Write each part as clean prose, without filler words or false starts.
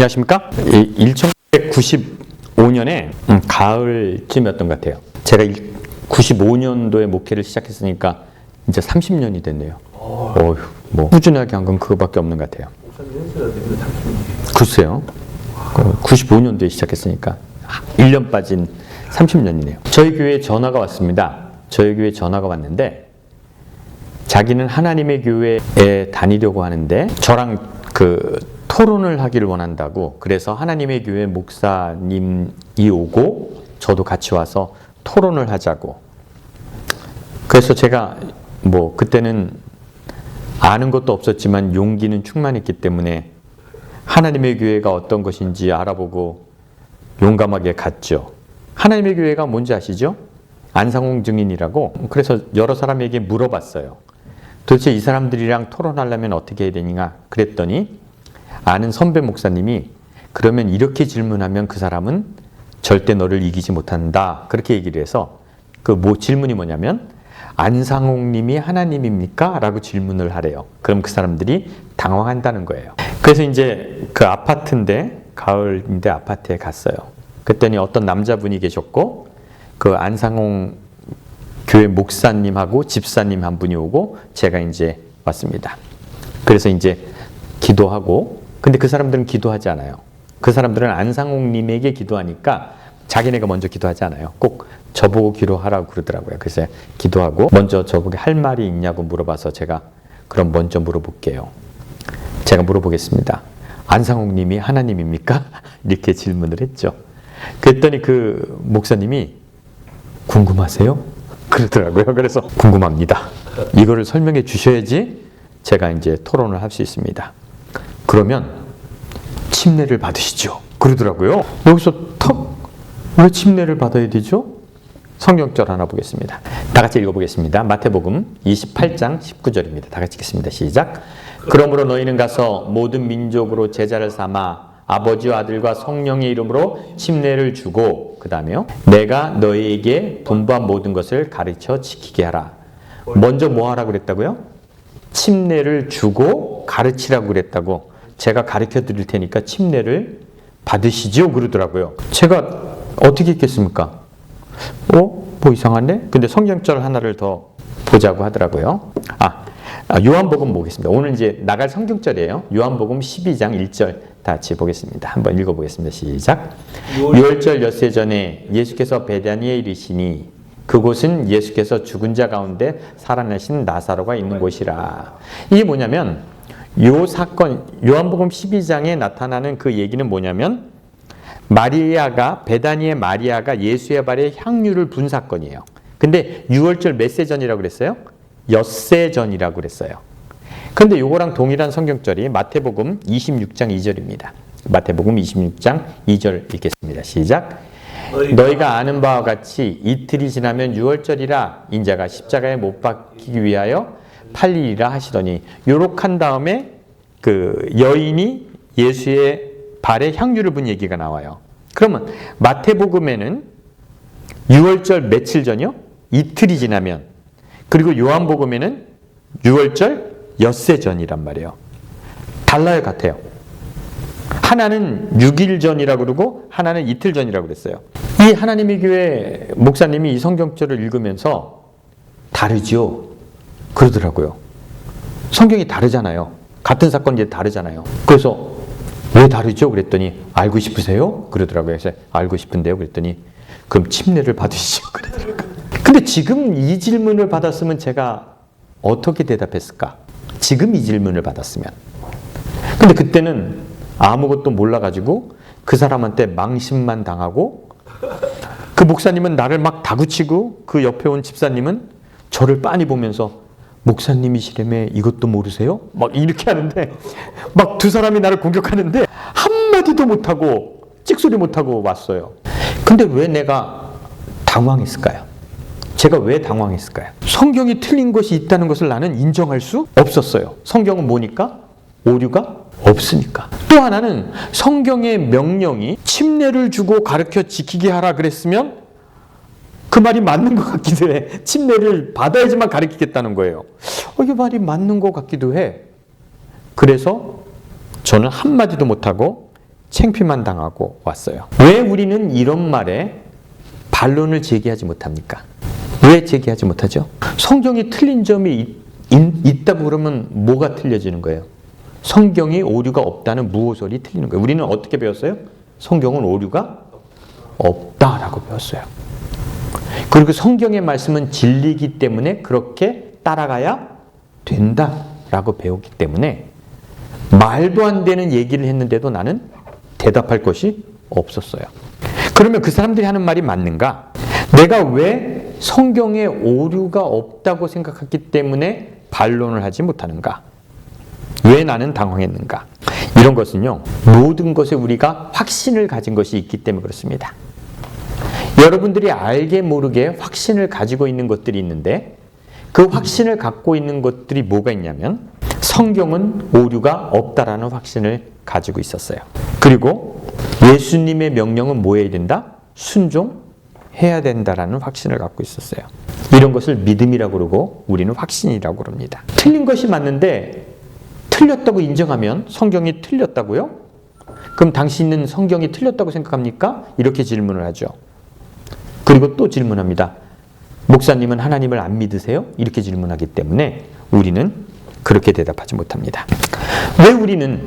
안녕하십니까? 1995년에 가을쯤이었던 것 같아요. 제가 95년도에 목회를 시작했으니까 이제 30년이 됐네요. 뭐 꾸준하게 한 건 그거밖에 없는 것 같아요. 글쎄요. 95년도에 시작했으니까 1년 빠진 30년이네요. 저희 교회에 전화가 왔습니다. 저희 교회에 전화가 왔는데 자기는 하나님의 교회에 다니려고 하는데 저랑 토론을 하기를 원한다고. 그래서 하나님의 교회 목사님이 오고 저도 같이 와서 토론을 하자고. 그래서 제가 그때는 아는 것도 없었지만 용기는 충만했기 때문에 하나님의 교회가 어떤 것인지 알아보고 용감하게 갔죠. 하나님의 교회가 뭔지 아시죠? 안상홍 증인이라고. 그래서 여러 사람에게 물어봤어요. 도대체 이 사람들이랑 토론하려면 어떻게 해야 되냐 그랬더니 아는 선배 목사님이 그러면 이렇게 질문하면 그 사람은 절대 너를 이기지 못한다 그렇게 얘기를 해서 질문이 뭐냐면 안상홍 님이 하나님입니까? 라고 질문을 하래요. 그럼 그 사람들이 당황한다는 거예요. 그래서 이제 그 아파트인데 가을인데 아파트에 갔어요. 그랬더니 어떤 남자분이 계셨고 그 안상홍 교회 목사님하고 집사님 한 분이 오고 제가 이제 왔습니다. 그래서 이제 기도하고, 근데 그 사람들은 기도하지 않아요. 그 사람들은 안상홍 님에게 기도하니까 자기네가 먼저 기도하지 않아요. 꼭 저보고 기도하라고 그러더라고요. 그래서 기도하고 먼저 저보고 할 말이 있냐고 물어봐서 제가 그럼 먼저 물어볼게요. 제가 물어보겠습니다. 안상홍 님이 하나님입니까? 이렇게 질문을 했죠. 그랬더니 그 목사님이 궁금하세요? 그러더라고요. 그래서 궁금합니다. 이거를 설명해 주셔야지 제가 이제 토론을 할 수 있습니다. 그러면 침례를 받으시죠. 그러더라고요. 여기서 왜 침례를 받아야 되죠? 성경절 하나 보겠습니다. 다 같이 읽어보겠습니다. 마태복음 28장 19절입니다. 다 같이 읽겠습니다. 시작. 그러므로 너희는 가서 모든 민족으로 제자를 삼아 아버지와 아들과 성령의 이름으로 침례를 주고, 그 다음에요. 내가 너희에게 분부한 모든 것을 가르쳐 지키게 하라. 먼저 뭐 하라고 그랬다고요? 침례를 주고 가르치라고 그랬다고. 제가 가르쳐 드릴 테니까 침례를 받으시죠. 그러더라고요. 제가 어떻게 읽겠습니까? 뭐 이상한데? 근데 성경절 하나를 더 보자고 하더라고요. 요한복음 보겠습니다. 오늘 이제 나갈 성경절이에요. 요한복음 12장 1절 다 같이 보겠습니다. 한번 읽어보겠습니다. 시작. 유월절 엿새 전에 예수께서 베다니에 이르시니 그곳은 예수께서 죽은 자 가운데 살아나신 나사로가 있는 곳이라. 이게 뭐냐면 요 사건, 요한복음 12장에 나타나는 그 얘기는 뭐냐면 베다니의 마리아가 예수의 발에 향유를 분 사건이에요. 근데 유월절 몇 세 전이라고 그랬어요? 엿새 전이라고 그랬어요. 근데 요거랑 동일한 성경절이 마태복음 26장 2절입니다. 마태복음 26장 2절 읽겠습니다. 시작. 너희가 아는 바와 같이 이틀이 지나면 유월절이라 인자가 십자가에 못 박히기 위하여 팔리리라 하시더니, 요렇게 한 다음에 그 여인이 예수의 발에 향유를 분 얘기가 나와요. 그러면 마태복음에는 유월절 며칠 전이요? 이틀이 지나면. 그리고 요한복음에는 유월절 엿새 전이란 말이에요. 달라요, 같아요. 하나는 6일 전이라고 그러고 하나는 이틀 전이라고 그랬어요. 이 하나님의 교회 목사님이 이 성경절을 읽으면서 다르죠? 그러더라고요. 성경이 다르잖아요. 같은 사건인데 다르잖아요. 그래서 왜 다르죠? 그랬더니 알고 싶으세요? 그러더라고요. 그래서 알고 싶은데요. 그랬더니 그럼 침례를 받으시죠. 그러더라고요. 근데 지금 이 질문을 받았으면 제가 어떻게 대답했을까? 지금 이 질문을 받았으면. 근데 그때는 아무것도 몰라가지고 그 사람한테 망신만 당하고, 그 목사님은 나를 막 다구치고 그 옆에 온 집사님은 저를 빤히 보면서 목사님이시라며 이것도 모르세요? 막 이렇게 하는데, 막 두 사람이 나를 공격하는데 한마디도 못하고 찍소리 못하고 왔어요. 근데 왜 내가 당황했을까요? 제가 왜 당황했을까요? 성경이 틀린 것이 있다는 것을 나는 인정할 수 없었어요. 성경은 뭐니까? 오류가 없으니까. 또 하나는 성경의 명령이 침례를 주고 가르쳐 지키게 하라 그랬으면 그 말이 맞는 것 같기도 해. 침례를 받아야지만 가르치겠다는 거예요. 이게 말이 맞는 것 같기도 해. 그래서 저는 한마디도 못하고 창피만 당하고 왔어요. 왜 우리는 이런 말에 반론을 제기하지 못합니까? 왜 제기하지 못하죠? 성경이 틀린 점이 있다고 그러면 뭐가 틀려지는 거예요? 성경이 오류가 없다는 무호설이 틀리는 거예요. 우리는 어떻게 배웠어요? 성경은 오류가 없다라고 배웠어요. 그리고 성경의 말씀은 진리이기 때문에 그렇게 따라가야 된다라고 배웠기 때문에 말도 안 되는 얘기를 했는데도 나는 대답할 것이 없었어요. 그러면 그 사람들이 하는 말이 맞는가? 내가 왜 성경에 오류가 없다고 생각했기 때문에 반론을 하지 못하는가? 왜 나는 당황했는가? 이런 것은요, 모든 것에 우리가 확신을 가진 것이 있기 때문에 그렇습니다. 여러분들이 알게 모르게 확신을 가지고 있는 것들이 있는데 그 확신을 갖고 있는 것들이 뭐가 있냐면 성경은 오류가 없다라는 확신을 가지고 있었어요. 그리고 예수님의 명령은 뭐 해야 된다? 순종해야 된다라는 확신을 갖고 있었어요. 이런 것을 믿음이라고 그러고 우리는 확신이라고 그럽니다. 틀린 것이 맞는데 틀렸다고 인정하면 성경이 틀렸다고요? 그럼 당신은 성경이 틀렸다고 생각합니까? 이렇게 질문을 하죠. 그리고 또 질문합니다. 목사님은 하나님을 안 믿으세요? 이렇게 질문하기 때문에 우리는 그렇게 대답하지 못합니다. 왜 우리는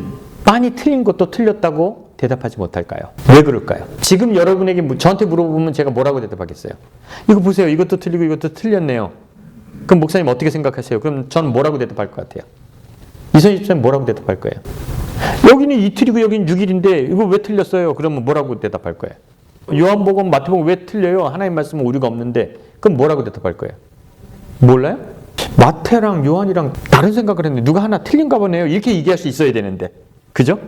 빤히 틀린 것도 틀렸다고 대답하지 못할까요? 왜 그럴까요? 지금 여러분에게 저한테 물어보면 제가 뭐라고 대답하겠어요? 이거 보세요. 이것도 틀리고 이것도 틀렸네요. 그럼 목사님 어떻게 생각하세요? 그럼 전 뭐라고 대답할 것 같아요? 이선희 집사님 뭐라고 대답할 거예요? 여기는 이틀이고 여기는 6일인데 이거 왜 틀렸어요? 그러면 뭐라고 대답할 거예요? 요한복음, 마태복음 왜 틀려요? 하나님 말씀은 오류가 없는데 그럼 뭐라고 대답할 거예요? 몰라요? 마태랑 요한이랑 다른 생각을 했는데 누가 하나 틀린가 보네요. 이렇게 얘기할 수 있어야 되는데. 그죠?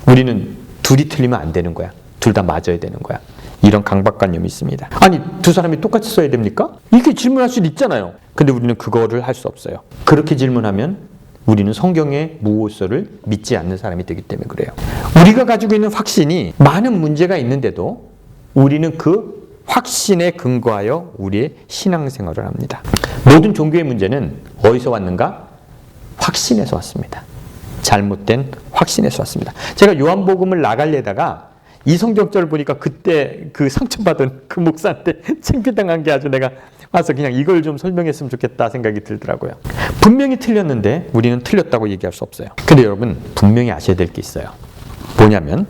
우리는 둘이 틀리면 안 되는 거야. 둘 다 맞아야 되는 거야. 이런 강박관념이 있습니다. 아니, 두 사람이 똑같이 써야 됩니까? 이렇게 질문할 수도 있잖아요. 근데 우리는 그거를 할 수 없어요. 그렇게 질문하면 우리는 성경의 무호설을 믿지 않는 사람이 되기 때문에 그래요. 우리가 가지고 있는 확신이 많은 문제가 있는데도 우리는 그 확신에 근거하여 우리의 신앙생활을 합니다. 모든 종교의 문제는 어디서 왔는가? 확신에서 왔습니다. 잘못된 확신에서 왔습니다. 제가 요한복음을 나가려다가 이 성경절을 보니까 그때 그 상처받은 그 목사한테 창피당한 게 아주 내가 와서 그냥 이걸 좀 설명했으면 좋겠다 생각이 들더라고요. 분명히 틀렸는데 우리는 틀렸다고 얘기할 수 없어요. 근데 여러분 분명히 아셔야 될 게 있어요. 뭐냐면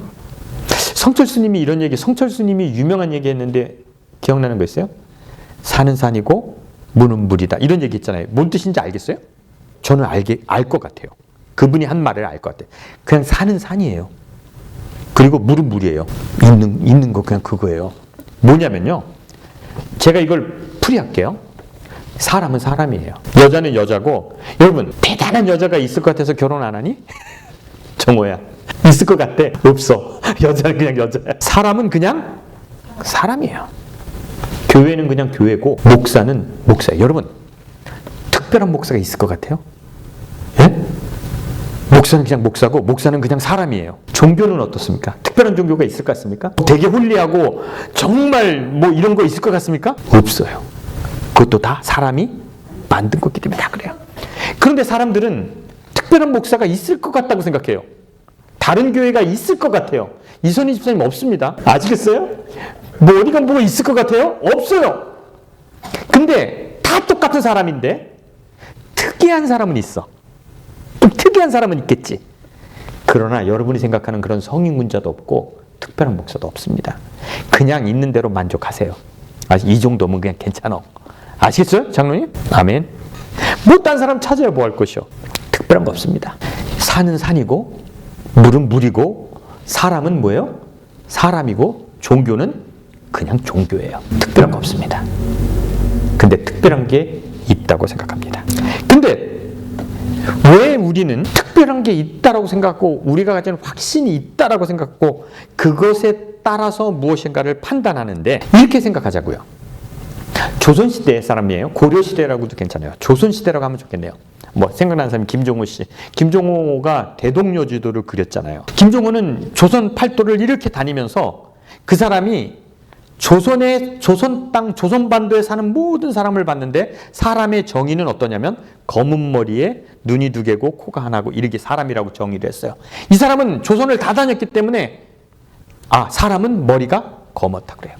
성철스님이 이런 얘기, 성철스님이 유명한 얘기 했는데 기억나는 거 있어요? 산은 산이고 물은 물이다. 이런 얘기 있잖아요. 뭔 뜻인지 알겠어요? 저는 알 것 같아요. 그분이 한 말을 알 것 같아요. 그냥 산은 산이에요. 그리고 물은 물이에요. 있는 거 그냥 그거예요. 뭐냐면요. 제가 이걸 풀이할게요. 사람은 사람이에요. 여자는 여자고, 여러분 대단한 여자가 있을 것 같아서 결혼 안 하니? 정호야. 있을 것 같아? 없어. 여자는 그냥 여자야. 사람은 그냥 사람이에요. 교회는 그냥 교회고 목사는 목사예요. 여러분 특별한 목사가 있을 것 같아요? 예? 목사는 그냥 목사고 목사는 그냥 사람이에요. 종교는 어떻습니까? 특별한 종교가 있을 것 같습니까? 되게 홀리하고 정말 뭐 이런 거 있을 것 같습니까? 없어요. 그것도 다 사람이 만든 거기 때문에 다 그래요. 그런데 사람들은 특별한 목사가 있을 것 같다고 생각해요. 다른 교회가 있을 것 같아요. 이선희 집사님 없습니다. 아시겠어요? 뭐 어디가 뭐가 있을 것 같아요? 없어요. 근데 다 똑같은 사람인데 특이한 사람은 있어. 좀 특이한 사람은 있겠지. 그러나 여러분이 생각하는 그런 성인군자도 없고 특별한 목사도 없습니다. 그냥 있는 대로 만족하세요. 이 정도면 그냥 괜찮아. 아시겠어요? 장로님? 아멘. 뭐 딴 사람 찾아야 뭐 할 것이요. 특별한 거 없습니다. 산은 산이고 물은 물이고 사람은 뭐예요? 사람이고 종교는 그냥 종교예요. 특별한 거 없습니다. 근데 특별한 게 있다고 생각합니다. 근데 왜 우리는 특별한 게 있다라고 생각하고 우리가 가지는 확신이 있다라고 생각하고 그것에 따라서 무엇인가를 판단하는데 이렇게 생각하자고요. 조선시대 사람이에요. 고려시대라고도 괜찮아요. 조선시대라고 하면 좋겠네요. 뭐 생각나는 사람이 김종호 씨. 김종호가 대동여지도를 그렸잖아요. 김종호는 조선 팔도를 이렇게 다니면서 그 사람이 조선의 조선 땅 조선반도에 사는 모든 사람을 봤는데 사람의 정의는 어떠냐면 검은 머리에 눈이 2개고 코가 하나고 이렇게 사람이라고 정의를 했어요. 이 사람은 조선을 다 다녔기 때문에 사람은 머리가 검었다 그래요.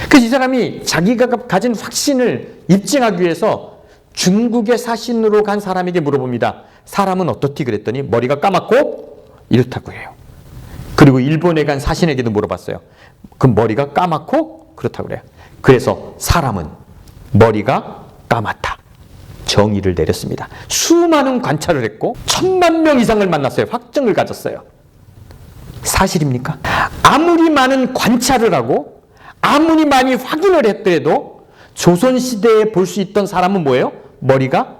그래서 이 사람이 자기가 가진 확신을 입증하기 위해서 중국의 사신으로 간 사람에게 물어봅니다. 사람은 어떻디 그랬더니 머리가 까맣고 이렇다고 해요. 그리고 일본에 간 사신에게도 물어봤어요. 그 머리가 까맣고 그렇다고 그래요. 그래서 사람은 머리가 까맣다. 정의를 내렸습니다. 수많은 관찰을 했고 1000만 명 이상을 만났어요. 확증을 가졌어요. 사실입니까? 아무리 많은 관찰을 하고 아무리 많이 확인을 했더라도 조선시대에 볼 수 있던 사람은 뭐예요? 머리가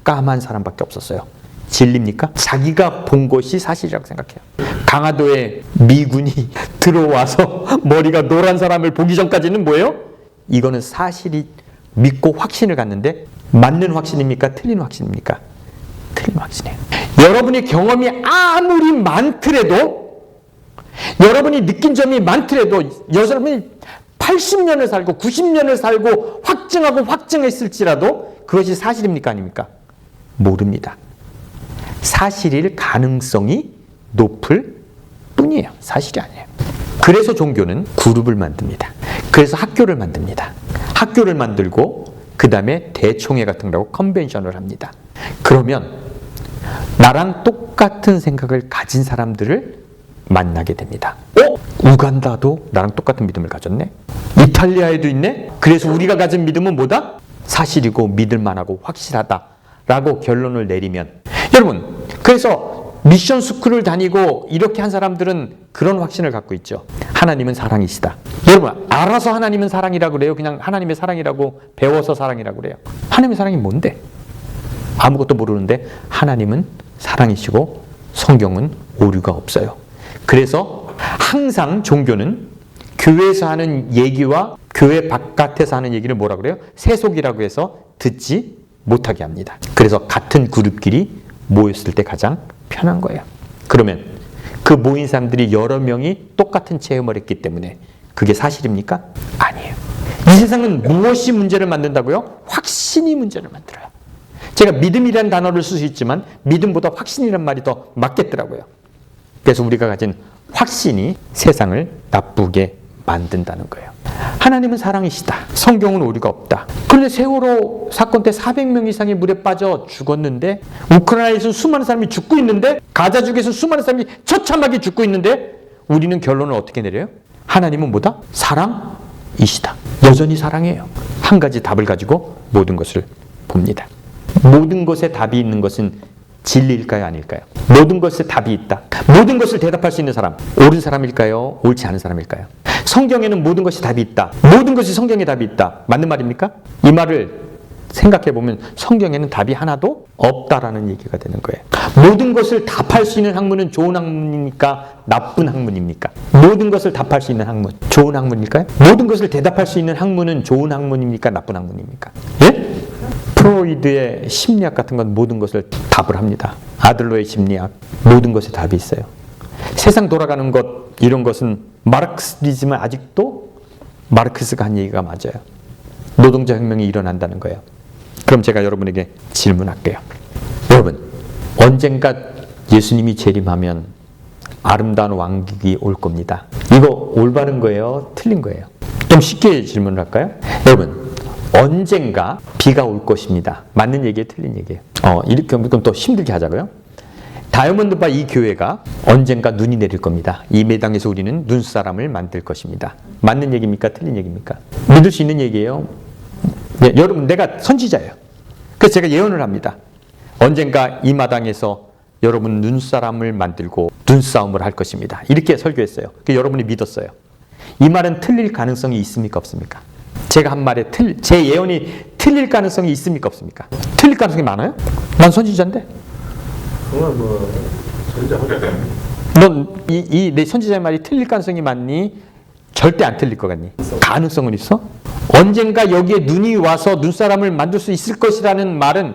까만 사람밖에 없었어요. 진리입니까? 자기가 본 것이 사실이라고 생각해요. 강화도에 미군이 들어와서 머리가 노란 사람을 보기 전까지는 뭐예요? 이거는 사실이 믿고 확신을 갖는데 맞는 확신입니까? 틀린 확신입니까? 틀린 확신이에요. 여러분의 경험이 아무리 많더라도 여러분이 느낀 점이 많더라도 여러분이 80년을 살고 90년을 살고 확증하고 확증했을지라도 그것이 사실입니까? 아닙니까? 모릅니다. 사실일 가능성이 높을 뿐이에요. 사실이 아니에요. 그래서 종교는 그룹을 만듭니다. 그래서 학교를 만듭니다. 학교를 만들고 그 다음에 대총회 같은 거라고 컨벤션을 합니다. 그러면 나랑 똑같은 생각을 가진 사람들을 만나게 됩니다. 우간다도 나랑 똑같은 믿음을 가졌네? 이탈리아에도 있네? 그래서 우리가 가진 믿음은 뭐다? 사실이고 믿을만하고 확실하다 라고 결론을 내리면 여러분, 그래서 미션 스쿨을 다니고 이렇게 한 사람들은 그런 확신을 갖고 있죠. 하나님은 사랑이시다. 여러분, 알아서 하나님은 사랑이라고 그래요? 그냥 하나님의 사랑이라고 배워서 사랑이라고 그래요? 하나님의 사랑이 뭔데? 아무것도 모르는데 하나님은 사랑이시고 성경은 오류가 없어요. 그래서 항상 종교는 교회에서 하는 얘기와 교회 바깥에서 하는 얘기를 뭐라 그래요? 세속이라고 해서 듣지 못하게 합니다. 그래서 같은 그룹끼리 모였을 때 가장 편한 거예요. 그러면 그 모인 사람들이 여러 명이 똑같은 체험을 했기 때문에 그게 사실입니까? 아니에요. 이 세상은 무엇이 문제를 만든다고요? 확신이 문제를 만들어요. 제가 믿음이라는 단어를 쓸 수 있지만 믿음보다 확신이란 말이 더 맞겠더라고요. 그래서 우리가 가진 확신이 세상을 나쁘게 만든다는 거예요. 하나님은 사랑이시다. 성경은 오류가 없다. 그런데 세월호 사건 때 400명 이상이 물에 빠져 죽었는데 우크라이나에서 수많은 사람이 죽고 있는데 가자 지구에서 수많은 사람이 처참하게 죽고 있는데 우리는 결론을 어떻게 내려요? 하나님은 뭐다? 사랑이시다. 여전히 사랑해요. 한 가지 답을 가지고 모든 것을 봅니다. 모든 것에 답이 있는 것은 진리일까요? 아닐까요? 모든 것에 답이 있다. 모든 것을 대답할 수 있는 사람, 옳은 사람일까요? 옳지 않은 사람일까요? 성경에는 모든 것이 답이 있다. 모든 것이 성경에 답이 있다. 맞는 말입니까? 이 말을 생각해 보면 성경에는 답이 하나도 없다라는 얘기가 되는 거예요. 모든 것을 답할 수 있는 학문은 좋은 학문입니까? 나쁜 학문입니까? 모든 것을 답할 수 있는 학문, 좋은 학문일까요? 모든 것을 대답할 수 있는 학문은 좋은 학문입니까? 나쁜 학문입니까? 예? 프로이드의 심리학 같은 건 모든 것을 답을 합니다. 아들러의 심리학, 모든 것에 답이 있어요. 세상 돌아가는 것, 이런 것은 마르크스이지만 아직도 마르크스가 한 얘기가 맞아요. 노동자 혁명이 일어난다는 거예요. 그럼 제가 여러분에게 질문할게요. 여러분, 언젠가 예수님이 재림하면 아름다운 왕국이 올 겁니다. 이거 올바른 거예요? 틀린 거예요? 좀 쉽게 질문을 할까요? 여러분, 언젠가 비가 올 것입니다. 맞는 얘기예요? 틀린 얘기예요? 이렇게 그럼 또 힘들게 하자고요. 다이아몬드바 이 교회가 언젠가 눈이 내릴 겁니다. 이 매당에서 우리는 눈사람을 만들 것입니다. 맞는 얘기입니까? 틀린 얘기입니까? 믿을 수 있는 얘기예요? 네, 여러분, 내가 선지자예요. 그래서 제가 예언을 합니다. 언젠가 이 마당에서 여러분 눈사람을 만들고 눈싸움을 할 것입니다. 이렇게 설교했어요. 여러분이 믿었어요. 이 말은 틀릴 가능성이 있습니까? 없습니까? 제가 한 말에 제 예언이 틀릴 가능성이 있습니까? 없습니까? 틀릴 가능성이 많아요? 난 선지자인데. 정말 선지자. 넌 내 선지자의 말이 틀릴 가능성이 많니? 절대 안 틀릴 것 같니? 가능성은 있어? 언젠가 여기에 눈이 와서 눈사람을 만들 수 있을 것이라는 말은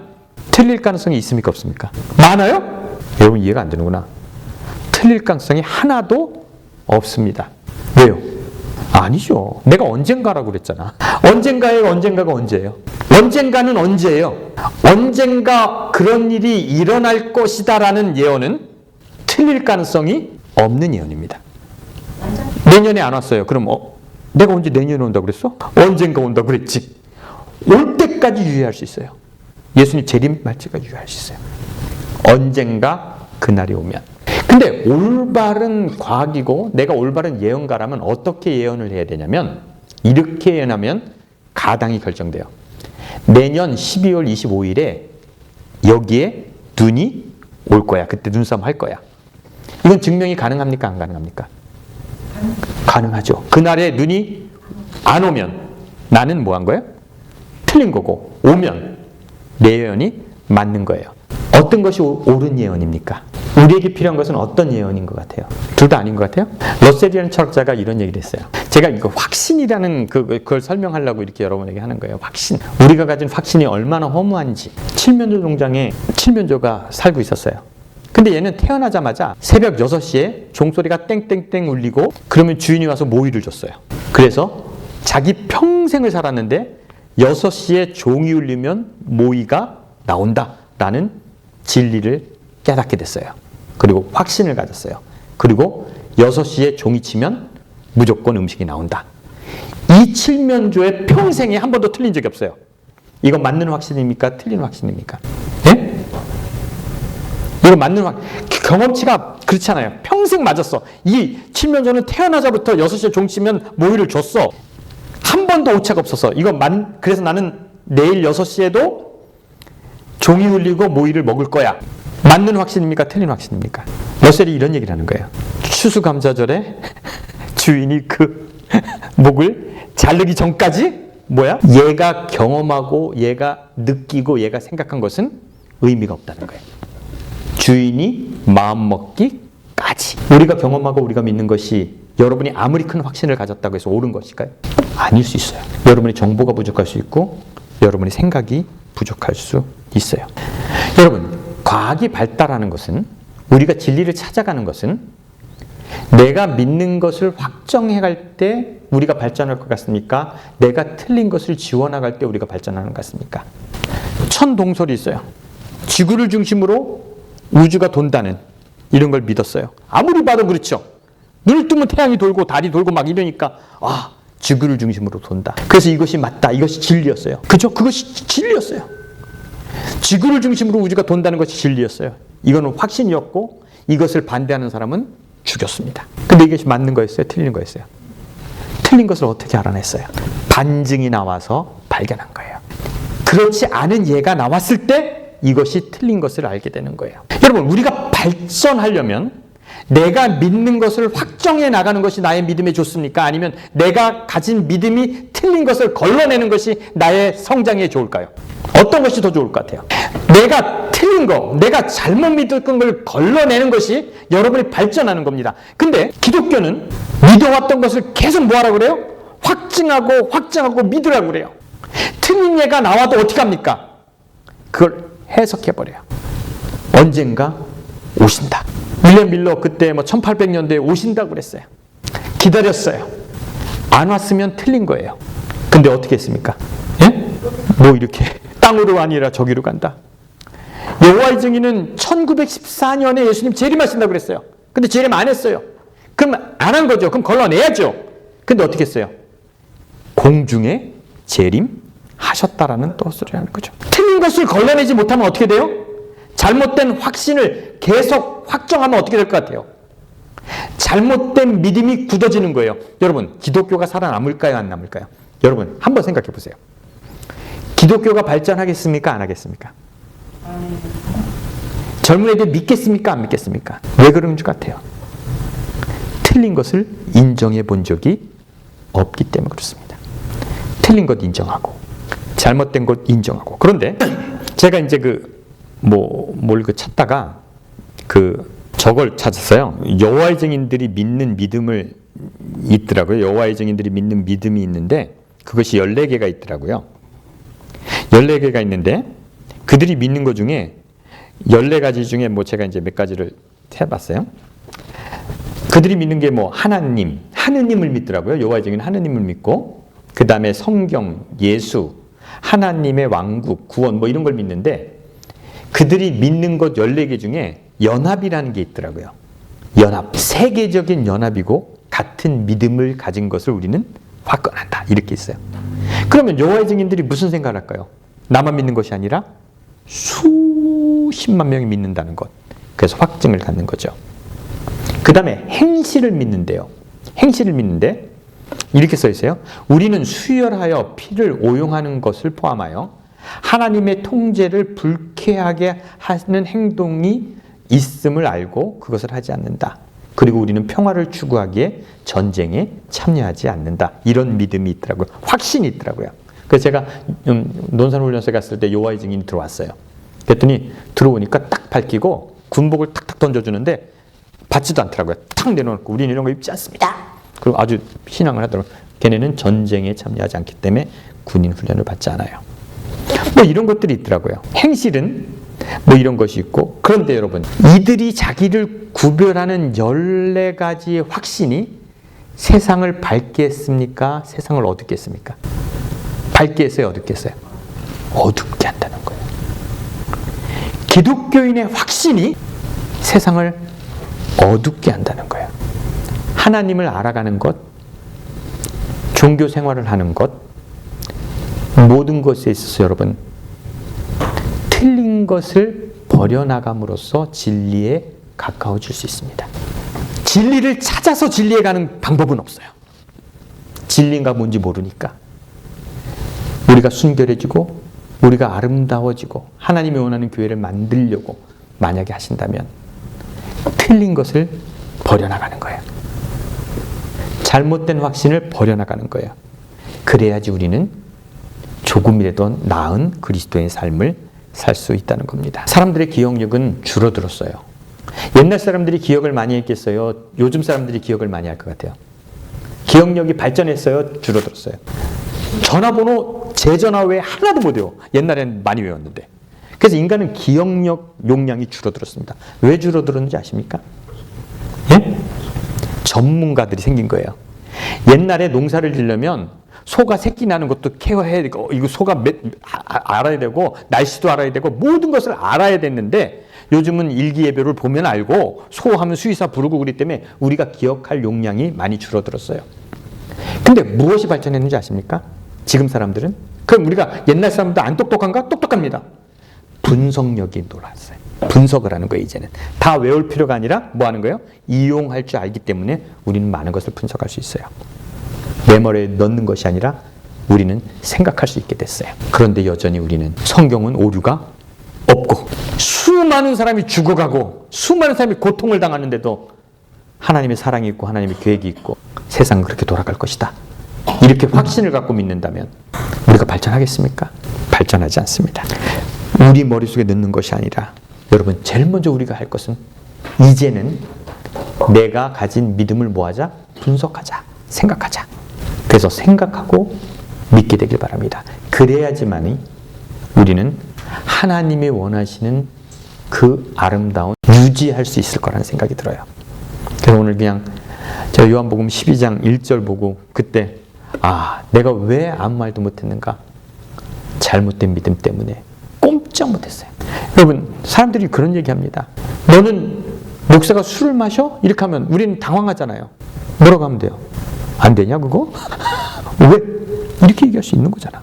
틀릴 가능성이 있습니까? 없습니까? 많아요? 여러분 이해가 안 되는구나. 틀릴 가능성이 하나도 없습니다. 왜요? 아니죠. 내가 언젠가라고 그랬잖아. 언젠가가 언제예요? 언젠가는 언제예요? 언젠가 그런 일이 일어날 것이다라는 예언은 틀릴 가능성이 없는 예언입니다. 내년에 안 왔어요. 그럼 내가 언제 내년에 온다고 그랬어? 언젠가 온다고 그랬지. 올 때까지 유예할 수 있어요. 예수님 재림할 때까지 유예할 수 있어요. 언젠가 그날이 오면. 근데 올바른 과학이고 내가 올바른 예언가라면 어떻게 예언을 해야 되냐면 이렇게 예언하면 가당이 결정돼요. 내년 12월 25일에 여기에 눈이 올 거야. 그때 눈싸움 할 거야. 이건 증명이 가능합니까? 안 가능합니까? 가능하죠. 그날에 눈이 안 오면 나는 뭐 한 거예요? 틀린 거고 오면 내 예언이 맞는 거예요. 어떤 것이 옳은 예언입니까? 우리에게 필요한 것은 어떤 예언인 것 같아요? 둘 다 아닌 것 같아요? 러셀이라는 철학자가 이런 얘기를 했어요. 제가 이거 확신이라는 그걸 설명하려고 이렇게 여러분에게 하는 거예요. 확신. 우리가 가진 확신이 얼마나 허무한지. 칠면조 농장에 칠면조가 살고 있었어요. 근데 얘는 태어나자마자 새벽 6시에 종소리가 땡땡땡 울리고 그러면 주인이 와서 모이를 줬어요. 그래서 자기 평생을 살았는데 6시에 종이 울리면 모이가 나온다라는 진리를 깨닫게 됐어요. 그리고 확신을 가졌어요. 그리고 6시에 종이 치면 무조건 음식이 나온다. 이 칠면조의 평생에 한 번도 틀린 적이 없어요. 이거 맞는 확신입니까? 틀린 확신입니까? 예? 이거 맞는 경험치가 그렇잖아요. 평생 맞았어. 이 칠면조는 태어나자부터 6시에 종 치면 모이를 줬어. 한 번도 오차가 없었어. 그래서 나는 내일 6시에도 종이 울리고 모이를 먹을 거야. 맞는 확신입니까? 틀린 확신입니까? 러셀이 이런 얘기를 하는 거예요. 추수감사절에 주인이 그 목을 자르기 전까지 뭐야? 얘가 경험하고 얘가 느끼고 얘가 생각한 것은 의미가 없다는 거예요. 주인이 마음먹기까지. 우리가 경험하고 우리가 믿는 것이 여러분이 아무리 큰 확신을 가졌다고 해서 옳은 것일까요? 아닐 수 있어요. 여러분의 정보가 부족할 수 있고 여러분의 생각이 부족할 수 있어요. 여러분, 과학이 발달하는 것은, 우리가 진리를 찾아가는 것은 내가 믿는 것을 확정해갈 때 우리가 발전할 것 같습니까? 내가 틀린 것을 지워나갈 때 우리가 발전하는 것 같습니까? 천동설이 있어요. 지구를 중심으로 우주가 돈다는 이런 걸 믿었어요. 아무리 봐도 그렇죠. 눈을 뜨면 태양이 돌고 달이 돌고 막 이러니까 지구를 중심으로 돈다. 그래서 이것이 맞다. 이것이 진리였어요. 그죠? 그것이 진리였어요. 지구를 중심으로 우주가 돈다는 것이 진리였어요. 이거는 확신이었고 이것을 반대하는 사람은 죽였습니다. 근데 이것이 맞는 거였어요? 틀린 거였어요? 틀린 것을 어떻게 알아냈어요? 반증이 나와서 발견한 거예요. 그렇지 않은 예가 나왔을 때 이것이 틀린 것을 알게 되는 거예요. 여러분, 우리가 발전하려면 내가 믿는 것을 확정해 나가는 것이 나의 믿음에 좋습니까? 아니면 내가 가진 믿음이 틀린 것을 걸러내는 것이 나의 성장에 좋을까요? 어떤 것이 더 좋을 것 같아요? 내가 틀린 거, 내가 잘못 믿었던 걸 걸러내는 것이 여러분이 발전하는 겁니다. 근데 기독교는 믿어왔던 것을 계속 뭐하라고 그래요? 확증하고 믿으라고 그래요. 틀린 예가 나와도 어떻게 합니까? 그걸 해석해버려요. 언젠가 오신다. 윌리엄 밀러 그때 1800년대에 오신다고 그랬어요. 기다렸어요. 안 왔으면 틀린 거예요. 근데 어떻게 했습니까? 예? 뭐 이렇게 땅으로 아니라 저기로 간다. 여호와의 증인은 1914년에 예수님 재림하신다고 그랬어요. 근데 재림 안 했어요. 그럼 안 한 거죠. 그럼 걸러내야죠. 근데 어떻게 했어요? 공중에 재림하셨다라는 또 소리를 하는 거죠. 틀린 것을 걸러내지 못하면 어떻게 돼요? 잘못된 확신을 계속 확정하면 어떻게 될 것 같아요? 잘못된 믿음이 굳어지는 거예요. 여러분, 기독교가 살아남을까요? 안 남을까요? 여러분, 한번 생각해 보세요. 기독교가 발전하겠습니까? 안 하겠습니까? 젊은 애들 믿겠습니까? 안 믿겠습니까? 왜 그런 줄 같아요? 틀린 것을 인정해 본 적이 없기 때문에 그렇습니다. 틀린 것 인정하고 잘못된 것 인정하고. 그런데 제가 이제 뭘 찾다가 저걸 찾았어요. 여호와의 증인들이 믿는 믿음을 있더라고요. 여호와의 증인들이 믿는 믿음이 있는데 그것이 14개가 있더라고요. 14개가 있는데 그들이 믿는 것 중에 14가지 중에 제가 이제 몇 가지를 해봤어요. 그들이 믿는 게 하나님을 믿더라고요. 여호와의 증인 하나님을 믿고 그 다음에 성경, 예수, 하나님의 왕국, 구원 뭐 이런 걸 믿는데 그들이 믿는 것 14개 중에 연합이라는 게 있더라고요. 연합. 세계적인 연합이고 같은 믿음을 가진 것을 우리는 확언한다. 이렇게 있어요. 그러면 여호와의 증인들이 무슨 생각을 할까요? 나만 믿는 것이 아니라 수십만 명이 믿는다는 것. 그래서 확증을 갖는 거죠. 그 다음에 행실을 믿는데요. 행실을 믿는데 이렇게 써 있어요. 우리는 수혈하여 피를 오용하는 것을 포함하여 하나님의 통제를 불쾌하게 하는 행동이 있음을 알고 그것을 하지 않는다. 그리고 우리는 평화를 추구하기에 전쟁에 참여하지 않는다. 이런 믿음이 있더라고요. 확신이 있더라고요. 그래서 제가 논산훈련소에 갔을 때 여호와의 증인이 들어왔어요. 그랬더니 들어오니까 딱 밝히고 군복을 탁탁 던져주는데 받지도 않더라고요. 탁 내놓고 우리는 이런 거 입지 않습니다. 그리고 아주 신앙을 하더라고요. 걔네는 전쟁에 참여하지 않기 때문에 군인 훈련을 받지 않아요. 뭐 이런 것들이 있더라고요. 행실은 뭐 이런 것이 있고, 그런데 여러분, 이들이 자기를 구별하는 14가지의 확신이 세상을 밝게 했습니까? 세상을 어둡게 했습니까? 밝게 했어요? 어둡게 했어요? 어둡게 한다는 거예요. 기독교인의 확신이 세상을 어둡게 한다는 거예요. 하나님을 알아가는 것, 종교 생활을 하는 것, 모든 것에 있어서 여러분, 틀린 것을 버려나감으로써 진리에 가까워질 수 있습니다. 진리를 찾아서 진리에 가는 방법은 없어요. 진리가 뭔지 모르니까. 우리가 순결해지고 우리가 아름다워지고 하나님이 원하는 교회를 만들려고 만약에 하신다면 틀린 것을 버려나가는 거예요. 잘못된 확신을 버려나가는 거예요. 그래야지 우리는 조금이라도 나은 그리스도의 삶을 살 수 있다는 겁니다. 사람들의 기억력은 줄어들었어요. 옛날 사람들이 기억을 많이 했겠어요? 요즘 사람들이 기억을 많이 할 것 같아요. 기억력이 발전했어요? 줄어들었어요? 전화번호 제 전화 외에 하나도 못 외워. 옛날에는 많이 외웠는데. 그래서 인간은 기억력 용량이 줄어들었습니다. 왜 줄어들었는지 아십니까? 예? 전문가들이 생긴 거예요. 옛날에 농사를 지려면 소가 새끼 나는 것도 케어해야 되고, 이거 소가 알아야 되고, 날씨도 알아야 되고, 모든 것을 알아야 됐는데, 요즘은 일기예보를 보면 알고, 소 하면 수의사 부르고 그러기 때문에 우리가 기억할 용량이 많이 줄어들었어요. 근데 무엇이 발전했는지 아십니까? 지금 사람들은? 그럼 우리가 옛날 사람도 안 똑똑한가? 똑똑합니다. 분석력이 놀랐어요. 분석을 하는 거예요, 이제는. 다 외울 필요가 아니라 뭐 하는 거예요? 이용할 줄 알기 때문에 우리는 많은 것을 분석할 수 있어요. 메모리에 넣는 것이 아니라 우리는 생각할 수 있게 됐어요. 그런데 여전히 우리는 성경은 오류가 없고 수많은 사람이 죽어가고 수많은 사람이 고통을 당하는데도 하나님의 사랑이 있고 하나님의 계획이 있고 세상은 그렇게 돌아갈 것이다. 이렇게 확신을 갖고 믿는다면 우리가 발전하겠습니까? 발전하지 않습니다. 우리 머릿속에 넣는 것이 아니라 여러분, 제일 먼저 우리가 할 것은 이제는 내가 가진 믿음을 뭐하자? 분석하자. 생각하자. 그래서 생각하고 믿게 되길 바랍니다. 그래야지만이 우리는 하나님이 원하시는 그 아름다운 유지할 수 있을 거라는 생각이 들어요. 그래서 오늘 그냥 제가 요한복음 12장 1절 보고 그때 내가 왜 아무 말도 못했는가? 잘못된 믿음 때문에 꼼짝 못했어요. 여러분, 사람들이 그런 얘기합니다. 너는 목사가 술을 마셔? 이렇게 하면 우리는 당황하잖아요. 뭐라고 하면 돼요? 안 되냐 그거? 왜? 이렇게 얘기할 수 있는 거잖아.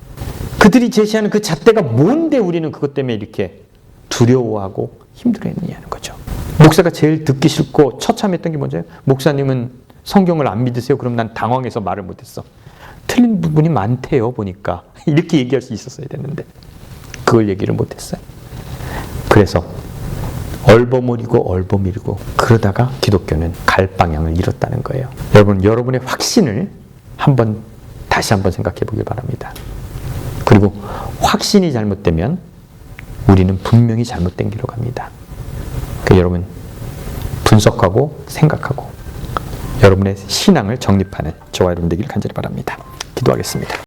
그들이 제시하는 그 잣대가 뭔데 우리는 그것 때문에 이렇게 두려워하고 힘들어했느냐는 거죠. 목사가 제일 듣기 싫고 처참했던 게 뭔지, 목사님은 성경을 안 믿으세요? 그럼 난 당황해서 말을 못했어. 틀린 부분이 많대요 보니까. 이렇게 얘기할 수 있었어야 됐는데 그걸 얘기를 못했어요. 그래서 얼버무리고 얼버무리고 그러다가 기독교는 갈 방향을 잃었다는 거예요. 여러분, 여러분의 확신을 다시 한번 생각해 보길 바랍니다. 그리고 확신이 잘못되면 우리는 분명히 잘못된 길로 갑니다. 그러니까 여러분, 분석하고 생각하고 여러분의 신앙을 정립하는 저와 여러분 되길 간절히 바랍니다. 기도하겠습니다.